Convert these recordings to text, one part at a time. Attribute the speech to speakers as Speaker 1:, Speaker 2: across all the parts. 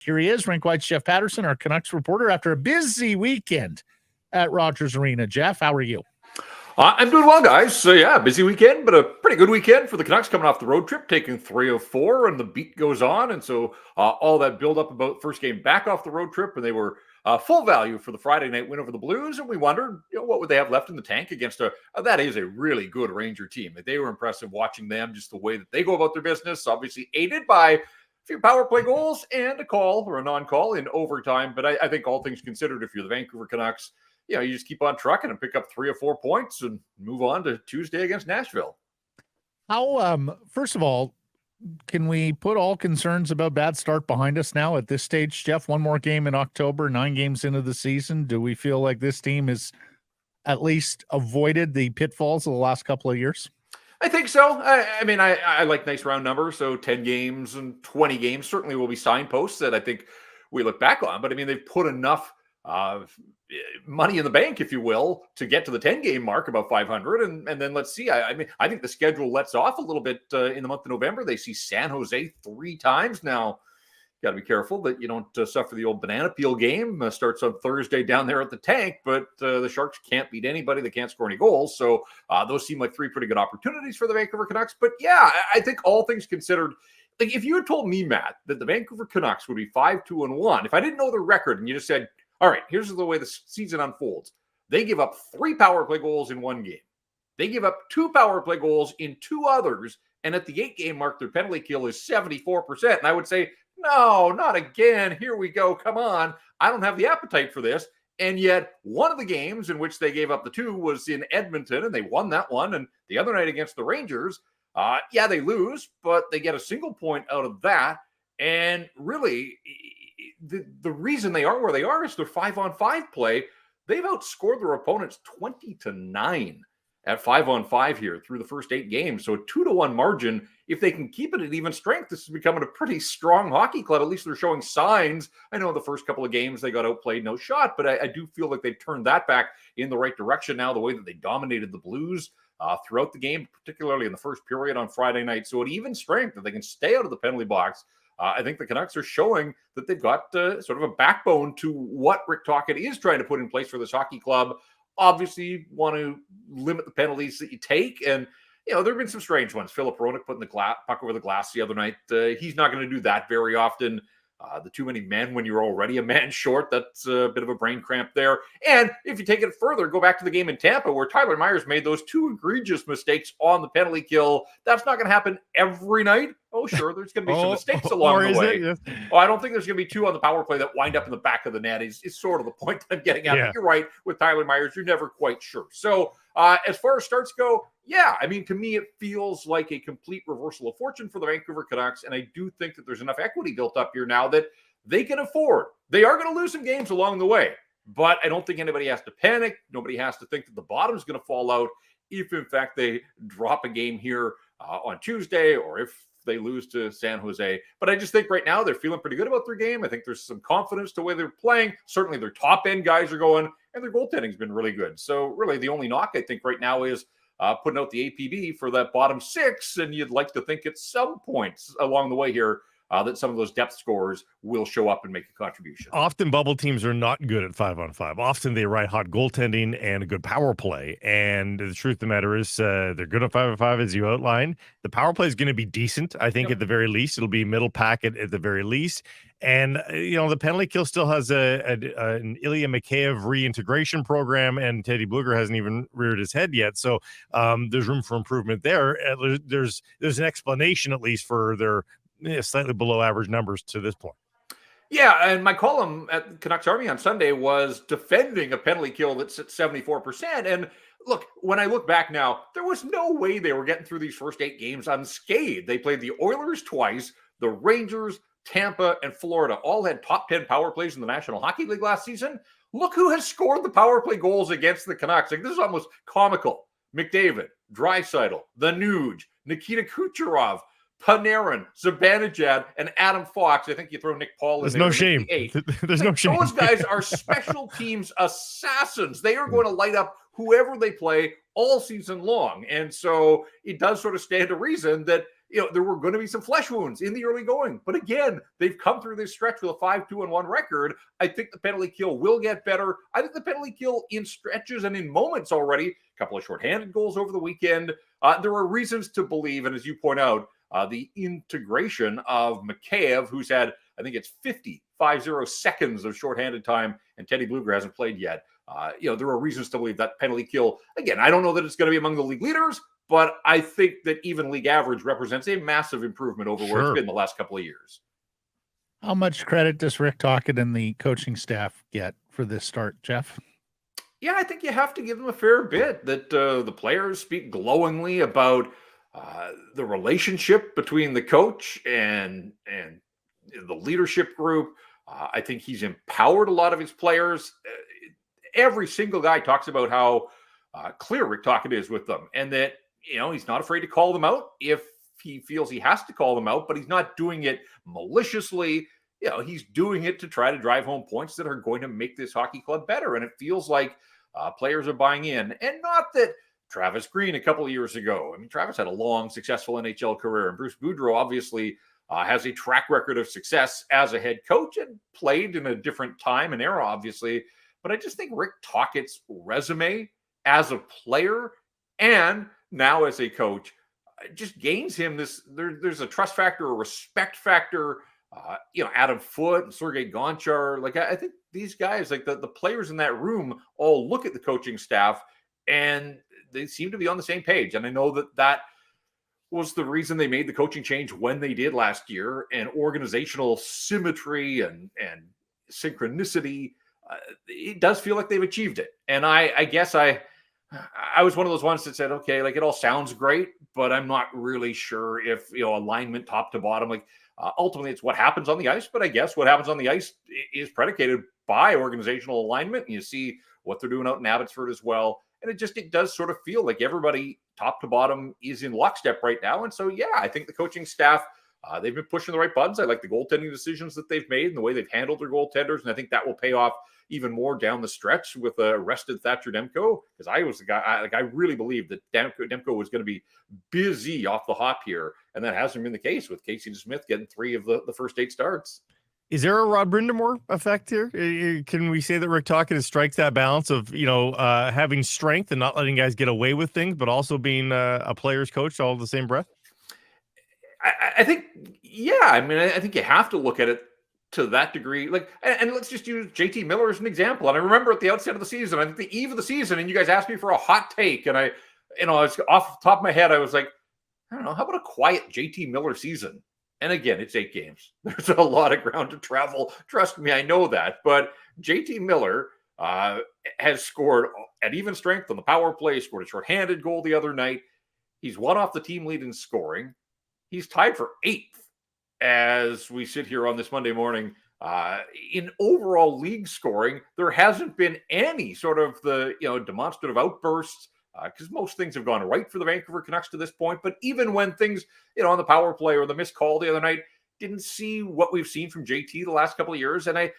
Speaker 1: Here he is, Rink White's Jeff Paterson, our Canucks reporter, after a busy weekend at Rogers Arena. Jeff, how are you?
Speaker 2: I'm doing well, guys. So, yeah, busy weekend, but a pretty good weekend for the Canucks coming off the road trip, taking 3 of 4, and the beat goes on. And so all that build-up about first game back off the road trip, and they were full value for the Friday night win over the Blues. And we wondered, what would they have left in the tank against that is a really good Ranger team. They were impressive watching them, just the way that they go about their business, obviously aided by a few power play goals and a call or a non-call in overtime. But I think all things considered, if you're the Vancouver Canucks, you just keep on trucking and pick up 3 or 4 points and move on to Tuesday against Nashville.
Speaker 1: How, first of all, can we put all concerns about bad start behind us now at this stage, Jeff? One more game in October, 9 games into the season. Do we feel like this team has at least avoided the pitfalls of the last couple of years?
Speaker 2: I think so. I like nice round numbers. So 10 games and 20 games certainly will be signposts that I think we look back on. But they've put enough money in the bank, if you will, to get to the 10-game mark, about 500. And then let's see. I think the schedule lets off a little bit in the month of November. They see San Jose 3 times. Now, got to be careful that you don't suffer the old banana peel game. Starts on Thursday down there at the tank, but the Sharks can't beat anybody. They can't score any goals. So those seem like 3 pretty good opportunities for the Vancouver Canucks. But yeah, I think all things considered, like if you had told me, Matt, that the Vancouver Canucks would be 5-2-1, if I didn't know the record and you just said, all right, here's the way the season unfolds. They give up 3 power play goals in 1 game. They give up 2 power play goals in 2 others. And at the 8-game mark, their penalty kill is 74%. And I would say, no, not again. Here we go. Come on. I don't have the appetite for this. And yet one of the games in which they gave up the 2 was in Edmonton, and they won that one. And the other night against the Rangers, they lose, but they get a single point out of that. And really, the reason they are where they are is their 5-on-5 play. They've outscored their opponents 20-9 at 5-on-5 here through the first 8 games. So a 2-1 margin. If they can keep it at even strength, this is becoming a pretty strong hockey club. At least they're showing signs. I know the first couple of games they got outplayed, no shot, but I do feel like they've turned that back in the right direction now, the way that they dominated the Blues throughout the game, particularly in the first period on Friday night. So at even strength, if they can stay out of the penalty box, I think the Canucks are showing that they've got sort of a backbone to what Rick Tocchet is trying to put in place for this hockey club. Obviously, you want to limit the penalties that you take. And, there have been some strange ones. Philip Hronek putting the puck over the glass the other night. He's not going to do that very often. The too many men when you're already a man short, that's a bit of a brain cramp there. And if you take it further, go back to the game in Tampa where Tyler Myers made those 2 egregious mistakes on the penalty kill. That's not going to happen every night. Oh, sure, there's going to be some mistakes along the way. Yes. I don't think there's going to be 2 on the power play that wind up in the back of the net is sort of the point that I'm getting at. Yeah. You're right. With Tyler Myers, you're never quite sure. So as far as starts go, to me, it feels like a complete reversal of fortune for the Vancouver Canucks. And I do think that there's enough equity built up here now that they can afford. They are going to lose some games along the way, but I don't think anybody has to panic. Nobody has to think that the bottom is going to fall out if, in fact, they drop a game here on Tuesday or if they lose to San Jose. But I just think right now they're feeling pretty good about their game. I think there's some confidence to the way they're playing. Certainly their top end guys are going, and their goaltending's been really good. So really the only knock I think right now is putting out the APB for that bottom 6. And you'd like to think at some points along the way here that some of those depth scorers will show up and make a contribution.
Speaker 3: Often bubble teams are not good at 5-on-5. Often they write hot goaltending and a good power play. And the truth of the matter is they're good at 5-on-5 as you outlined. The power play is going to be decent, I think, at the very least. It'll be middle packet at the very least. And, the penalty kill still has an Ilya Mikheyev reintegration program, and Teddy Bluger hasn't even reared his head yet. So there's room for improvement there. There's an explanation, at least, for their slightly below average numbers to this point.
Speaker 2: Yeah, and my column at Canucks Army on Sunday was defending a penalty kill that's at 74%. And look, when I look back now, there was no way they were getting through these first 8 games unscathed. They played the Oilers twice, the Rangers, Tampa, and Florida all had top 10 power plays in the National Hockey League last season. Look who has scored the power play goals against the Canucks. Like, this is almost comical. McDavid, Draisaitl, the Nuge, Nikita Kucherov, Panarin, Zibanejad, and Adam Fox. I think you throw Nick Paul in
Speaker 3: There's
Speaker 2: there.
Speaker 3: No shame. There's no shame.
Speaker 2: Those guys are special teams assassins. They are going to light up whoever they play all season long. And so it does sort of stand to reason that there were going to be some flesh wounds in the early going. But again, they've come through this stretch with a 5-2-1 record. I think the penalty kill will get better. I think the penalty kill in stretches and in moments already, a couple of shorthanded goals over the weekend. There are reasons to believe, and as you point out, the integration of Mikheyev, who's had, I think it's 50 seconds of shorthanded time, and Teddy Blueger hasn't played yet. There are reasons to believe that penalty kill, again, I don't know that it's going to be among the league leaders, but I think that even league average represents a massive improvement over where it's been the last couple of years.
Speaker 1: How much credit does Rick Tocchet and the coaching staff get for this start, Jeff?
Speaker 2: Yeah, I think you have to give them a fair bit. That the players speak glowingly about the relationship between the coach and the leadership group. I think he's empowered a lot of his players. Every single guy talks about how clear Rick Tocchet is with them, and that he's not afraid to call them out if he feels he has to call them out, but he's not doing it maliciously. He's doing it to try to drive home points that are going to make this hockey club better. And it feels like players are buying in. And not that Travis Green a couple of years ago, Travis had a long, successful NHL career, and Bruce Boudreau obviously has a track record of success as a head coach and played in a different time and era, obviously. But I just think Rick Tocchet's resume as a player and now as a coach just gains him this. There's a trust factor, a respect factor. Adam Foote and Sergei Gonchar. Like, I think these guys, like the players in that room, all look at the coaching staff and they seem to be on the same page. And I know that was the reason they made the coaching change when they did last year, and organizational symmetry and synchronicity. It does feel like they've achieved it. And I guess I was one of those ones that said, okay, like it all sounds great, but I'm not really sure if, alignment top to bottom, like ultimately it's what happens on the ice. But I guess what happens on the ice is predicated by organizational alignment. And you see what they're doing out in Abbotsford as well. And it does sort of feel like everybody top to bottom is in lockstep right now. And so, yeah, I think the coaching staff, they've been pushing the right buttons. I like the goaltending decisions that they've made and the way they've handled their goaltenders. And I think that will pay off even more down the stretch with rested Thatcher Demko, because I was the guy, I really believed that Demko was going to be busy off the hop here, and that hasn't been the case with Casey DeSmith getting 3 of the first 8 starts.
Speaker 3: Is there a Rod Brindamore effect here? Can we say that Rick Tocchet strikes that balance of having strength and not letting guys get away with things, but also being a player's coach all in the same breath?
Speaker 2: I think, yeah. I think you have to look at it to that degree. Like, and let's just use JT Miller as an example. And I remember at the outset of the season, I think the eve of the season, and you guys asked me for a hot take, and I was off the top of my head, I was like, I don't know, how about a quiet JT Miller season? And again, it's 8 games. There's a lot of ground to travel. Trust me, I know that. But JT Miller has scored at even strength on the power play, scored a shorthanded goal the other night. He's one off the team lead in scoring. He's tied for 8th as we sit here on this Monday morning. In overall league scoring, there hasn't been any sort of the demonstrative outbursts, because most things have gone right for the Vancouver Canucks to this point. But even when things, on the power play or the missed call the other night, didn't see what we've seen from JT the last couple of years. And I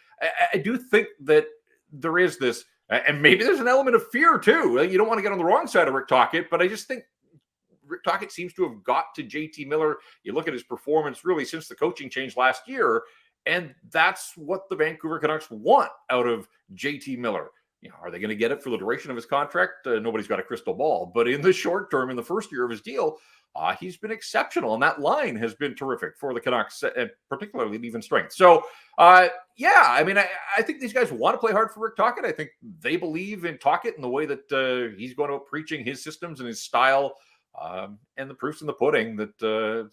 Speaker 2: do think that there is this, and maybe there's an element of fear too. You don't want to get on the wrong side of Rick Tocchet, but I just think Rick Tocchet seems to have got to JT Miller. You look at his performance really since the coaching change last year, and that's what the Vancouver Canucks want out of JT Miller. Are they going to get it for the duration of his contract? Nobody's got a crystal ball. But in the short term, in the first year of his deal, he's been exceptional. And that line has been terrific for the Canucks, particularly at even strength. So, yeah, I think these guys want to play hard for Rick Tocchet. I think they believe in Tocchet and the way that he's going about preaching his systems and his style. And the proof's in the pudding that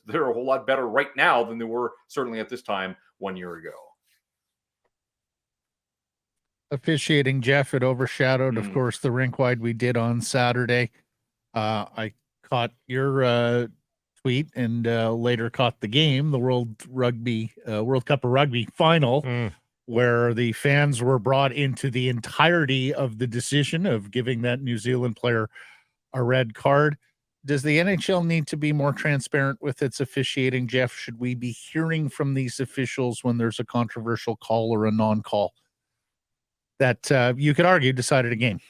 Speaker 2: they're a whole lot better right now than they were certainly at this time 1 year ago.
Speaker 1: Officiating, Jeff, it overshadowed, of course, the rink wide we did on Saturday. I caught your tweet and later caught the game, the World Cup of Rugby final, where the fans were brought into the entirety of the decision of giving that New Zealand player a red card. Does the NHL need to be more transparent with its officiating, Jeff? Should we be hearing from these officials when there's a controversial call or a non-call that you could argue decided a game?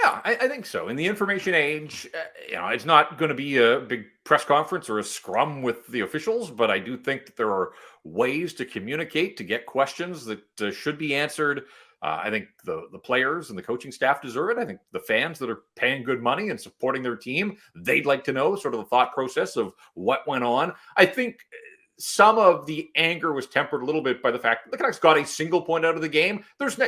Speaker 2: Yeah, I think so. In the information age, it's not going to be a big press conference or a scrum with the officials, but I do think that there are ways to communicate, to get questions that should be answered. I think the players and the coaching staff deserve it. I think the fans that are paying good money and supporting their team, they'd like to know sort of the thought process of what went on. I think some of the anger was tempered a little bit by the fact that the Canucks got a single point out of the game. There's no,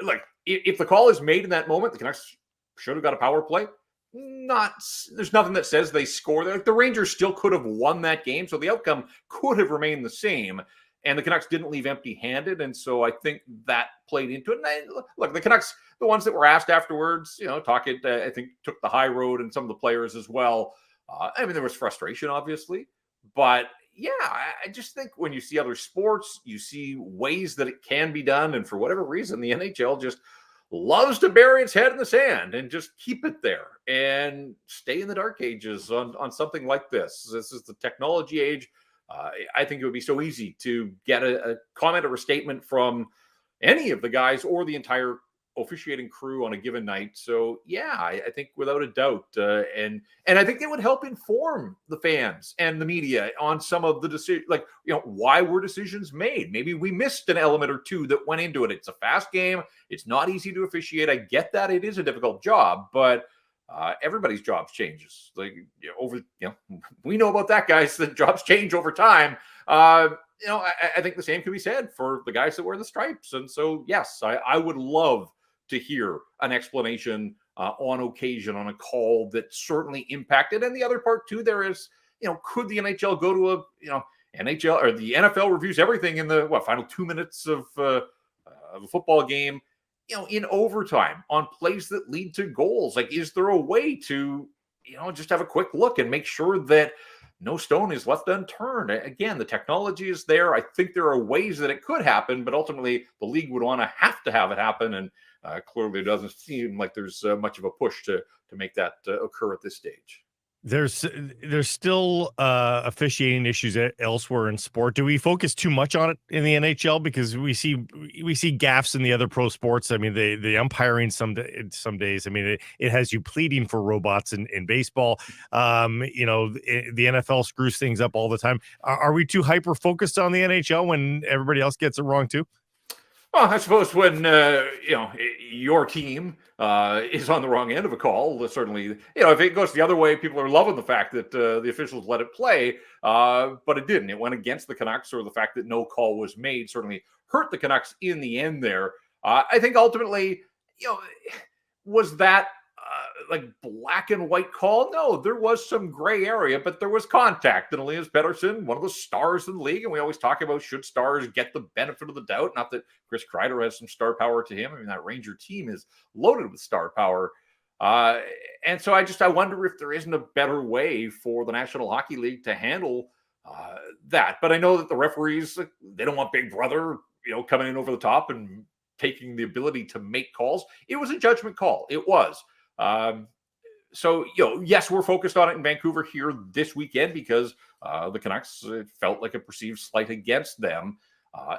Speaker 2: like, if the call is made in that moment, the Canucks should have got a power play. There's nothing that says they score. Like, the Rangers still could have won that game, so the outcome could have remained the same. And the Canucks didn't leave empty-handed, and so I think that played into it. And look, the Canucks, the ones that were asked afterwards, Tocchet, I think, took the high road, and some of the players as well. There was frustration, obviously, but yeah, I just think when you see other sports, you see ways that it can be done, and for whatever reason, the NHL just loves to bury its head in the sand and just keep it there and stay in the dark ages on something like this. This is the technology age. I think it would be so easy to get a comment or a statement from any of the guys or the entire officiating crew on a given night. So yeah, I think without a doubt, and I think it would help inform the fans and the media on some of the decisions, like, why were decisions made? Maybe we missed an element or two that went into it. It's a fast game. It's not easy to officiate. I get that it is a difficult job, but everybody's jobs changes. Like, we know about that, guys. The jobs change over time. I think the same can be said for the guys that wear the stripes. And so, yes, I would love to hear an explanation on occasion on a call that certainly impacted. And the other part too, there is, could the NHL go to NHL, or the NFL reviews everything in the final 2 minutes of a football game, in overtime on plays that lead to goals? Like, is there a way to, just have a quick look and make sure that no stone is left unturned? Again, the technology is there. I think there are ways that it could happen, but ultimately the league would want to have it happen. And clearly it doesn't seem like there's much of a push to make that occur at this stage.
Speaker 3: There's still officiating issues elsewhere in sport. Do we focus too much on it in the NHL? Because we see gaffes in the other pro sports. I mean, the umpiring some days. I mean, it has you pleading for robots in baseball. The NFL screws things up all the time. Are we too hyper focused on the NHL when everybody else gets it wrong too?
Speaker 2: Well, I suppose when your team is on the wrong end of a call, certainly, if it goes the other way, people are loving the fact that the officials let it play, but it didn't. It went against the Canucks, or the fact that no call was made certainly hurt the Canucks in the end there. I think ultimately, was that like black and white call? No, there was some gray area, but there was contact. And Elias Paterson, one of the stars in the league, and we always talk about, should stars get the benefit of the doubt? Not that Chris Kreider has some star power to him. I mean, that Ranger team is loaded with star power. And so I wonder if there isn't a better way for the National Hockey League to handle that. But I know that the referees, they don't want Big Brother, coming in over the top and taking the ability to make calls. It was a judgment call. It was. So, yes, we're focused on it in Vancouver here this weekend because the Canucks, it felt like a perceived slight against them.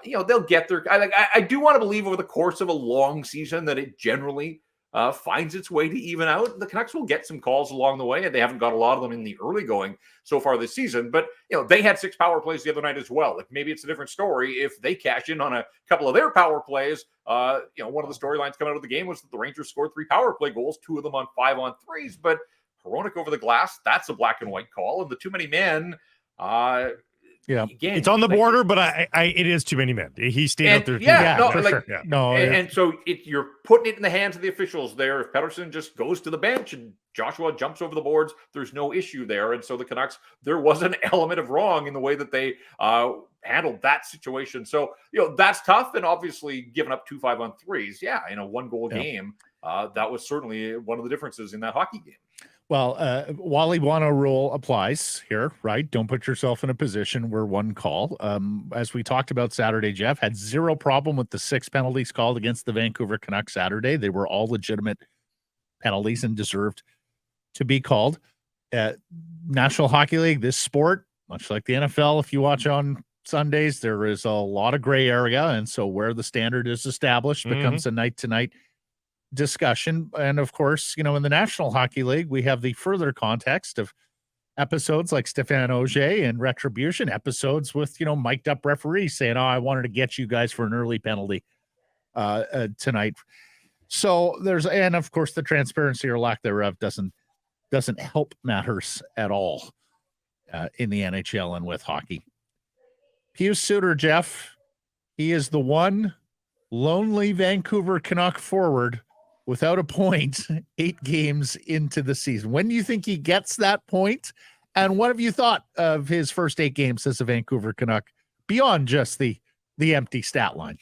Speaker 2: They'll get their. I do want to believe over the course of a long season that it generally finds its way to even out. The Canucks will get some calls along the way, and they haven't got a lot of them in the early going so far this season. But they had 6 power plays the other night as well. Like, maybe it's a different story if they cash in on a couple of their power plays. One of the storylines coming out of the game was that the Rangers scored 3 power play goals, 2 of them on 5-on-3s. But Hronek over the glass, that's a black and white call, and the too many men.
Speaker 1: Yeah,
Speaker 2: again,
Speaker 3: it's on the border, but it is too many men. He stayed out there.
Speaker 2: And so you're putting it in the hands of the officials there. If Paterson just goes to the bench and Joshua jumps over the boards, there's no issue there. And so the Canucks, there was an element of wrong in the way that they handled that situation. So, that's tough. And obviously giving up 2 5-on-3s. Yeah. In a 1-goal game, that was certainly one of the differences in that hockey game.
Speaker 1: Well, Wally Buono rule applies here, right? Don't put yourself in a position where one call. As we talked about Saturday, Jeff had zero problem with the 6 penalties called against the Vancouver Canucks Saturday. They were all legitimate penalties and deserved to be called. National Hockey League, this sport, much like the NFL, if you watch on Sundays, there is a lot of gray area. And so where the standard is established becomes a night-to-night discussion. And of course, in the National Hockey League, we have the further context of episodes like Stéphane Auger and Retribution, episodes with, mic'd up referees saying, "Oh, I wanted to get you guys for an early penalty tonight." So and of course, the transparency or lack thereof doesn't help matters at all in the NHL and with hockey. Pius Suter, Jeff, he is the one lonely Vancouver Canuck forward without a point 8 games into the season. When do you think he gets that point? And what have you thought of his first 8 games as a Vancouver Canuck beyond just the empty stat line?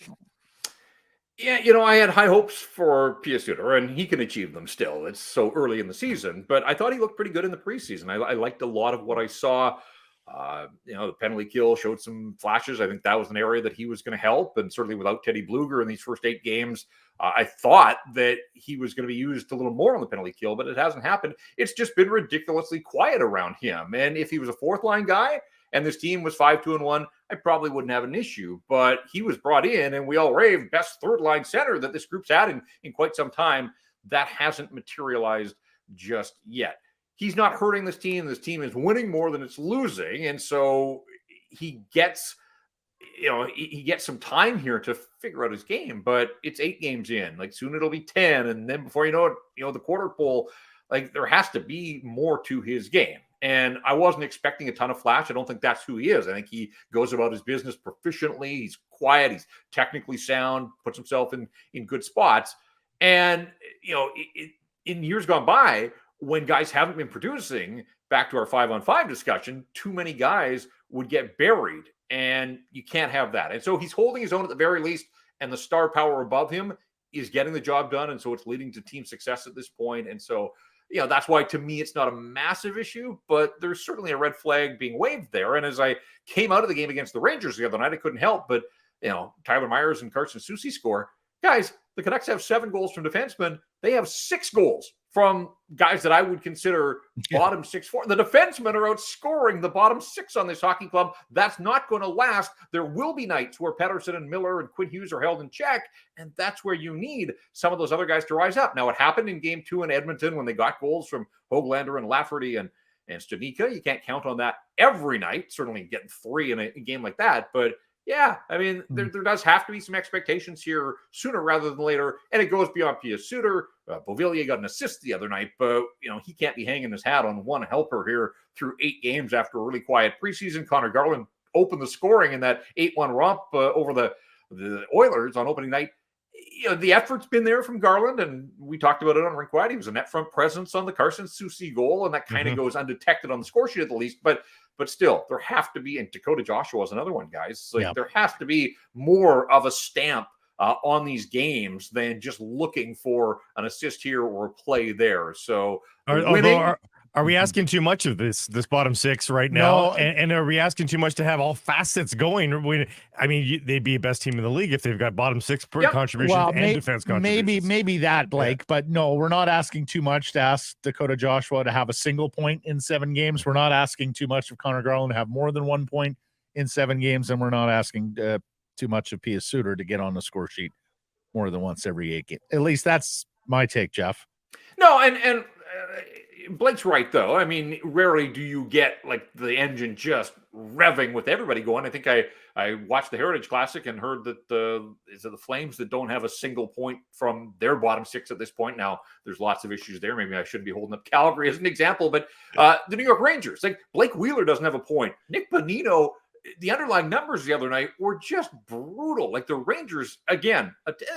Speaker 2: Yeah, I had high hopes for Pius Suter, and he can achieve them still. It's so early in the season, but I thought he looked pretty good in the preseason. I liked a lot of what I saw. The penalty kill showed some flashes. I think that was an area that he was going to help, and certainly without Teddy Bluger in these first 8 games, I thought that he was going to be used a little more on the penalty kill, but it hasn't happened. It's just been ridiculously quiet around him. And if he was a 4th line guy and this team was 5-2-1, I probably wouldn't have an issue. But he was brought in, and we all raved best 3rd line center that this group's had in quite some time. That hasn't materialized just yet. He's not hurting this team. This team is winning more than it's losing. And so he gets, he gets some time here to figure out his game, but it's 8 games in. Like, soon it'll be 10. And then before you know it, the quarter pole, like, there has to be more to his game. And I wasn't expecting a ton of flash. I don't think that's who he is. I think he goes about his business proficiently. He's quiet. He's technically sound, puts himself in good spots. And, in years gone by, when guys haven't been producing, back to our 5-on-5 discussion, too many guys would get buried, and you can't have that. And so he's holding his own at the very least, and the star power above him is getting the job done. And so it's leading to team success at this point. And so, that's why, to me, it's not a massive issue, but there's certainly a red flag being waved there. And as I came out of the game against the Rangers the other night, I couldn't help but, Tyler Myers and Carson Soucy score. Guys, the Canucks have 7 goals from defensemen. They have 6 goals from guys that I would consider bottom 6 for. The defensemen are outscoring the bottom 6 on this hockey club. That's not going to last. There will be nights where Paterson and Miller and Quinn Hughes are held in check, and that's where you need some of those other guys to rise up. Now, it happened in Game 2 in Edmonton when they got goals from Höglander and Lafferty and Studnicka. You can't count on that every night, certainly getting 3 in a game like that, but yeah, I mean, there does have to be some expectations here sooner rather than later, and it goes beyond Pius Suter. Beauvillier got an assist the other night, but, he can't be hanging his hat on one helper here through 8 games after a really quiet preseason. Connor Garland opened the scoring in that 8-1 romp over the Oilers on opening night. The effort's been there from Garland, and we talked about it on Rink Wide. He was a net front presence on the Carson Soucy goal, and that kind of goes undetected on the score sheet at the least, but still, there have to be, and Dakota Joshua is another one, guys. There has to be more of a stamp on these games than just looking for an assist here or a play there. So
Speaker 3: are we asking too much of this bottom 6 right now?
Speaker 1: No.
Speaker 3: And are we asking too much to have all facets going? They'd be the best team in the league if they've got bottom 6 contributions and defense contributions.
Speaker 1: Maybe that, Blake, but no, we're not asking too much to ask Dakota Joshua to have a single point in 7 games. We're not asking too much of Connor Garland to have more than 1 point in 7 games, and we're not asking too much of Pius Suter to get on the score sheet more than once every 8 games. At least that's my take, Jeff.
Speaker 2: No, and Blake's right, though. I mean, rarely do you get like the engine just revving with everybody going. I think I watched the Heritage Classic and heard that is it the Flames that don't have a single point from their bottom 6 at this point. Now, there's lots of issues there. Maybe I shouldn't be holding up Calgary as an example, but the New York Rangers, like Blake Wheeler doesn't have a point. Nick Bonino, the underlying numbers the other night were just brutal. Like the Rangers, again,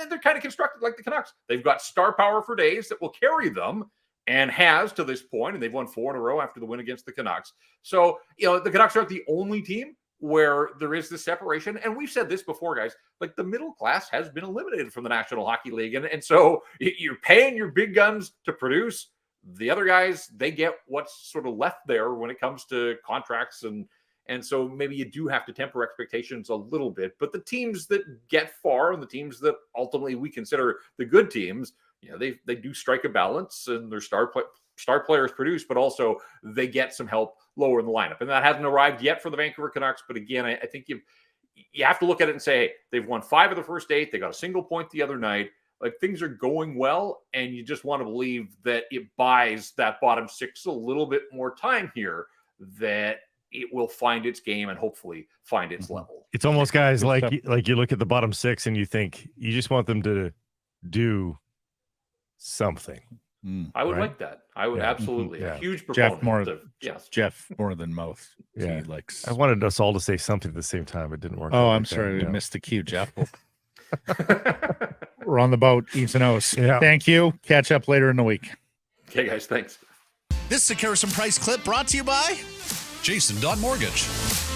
Speaker 2: they're kind of constructed like the Canucks. They've got star power for days that will carry them, and has to this point, and they've won 4 in a row after the win against the Canucks. So, the Canucks aren't the only team where there is this separation. And we've said this before, guys, like the middle class has been eliminated from the National Hockey League. And so you're paying your big guns to produce. The other guys, they get what's sort of left there when it comes to contracts. And so maybe you do have to temper expectations a little bit. But the teams that get far and the teams that ultimately we consider the good teams, they do strike a balance, and their star players produce, but also they get some help lower in the lineup. And that hasn't arrived yet for the Vancouver Canucks. But again, I think you have to look at it and say, hey, they've won 5 of the first 8. They got a single point the other night. Like things are going well, and you just want to believe that it buys that bottom six a little bit more time here, that it will find its game and hopefully find its level.
Speaker 3: It's almost, guys,
Speaker 1: Good
Speaker 3: like
Speaker 1: stuff.
Speaker 3: you look at the bottom six and you think you just want them to do something.
Speaker 2: I would
Speaker 3: Right?
Speaker 2: like that. I would
Speaker 3: Yeah.
Speaker 2: absolutely.
Speaker 3: Yeah.
Speaker 2: A huge
Speaker 1: Jeff
Speaker 2: proponent of
Speaker 1: Jeff more than mouth.
Speaker 3: Yeah.
Speaker 1: He likes.
Speaker 3: I wanted us all to say something at the same time. It didn't work.
Speaker 1: Oh,
Speaker 3: out
Speaker 1: I'm
Speaker 3: like that.
Speaker 1: sorry, we
Speaker 3: Yeah.
Speaker 1: missed the cue, Jeff. We're on the boat, E's and O's.
Speaker 3: Yeah.
Speaker 1: Thank you. Catch up later in the week.
Speaker 2: Okay, guys, thanks.
Speaker 4: This is a Carson Price clip brought to you by
Speaker 5: Jason.Mortgage.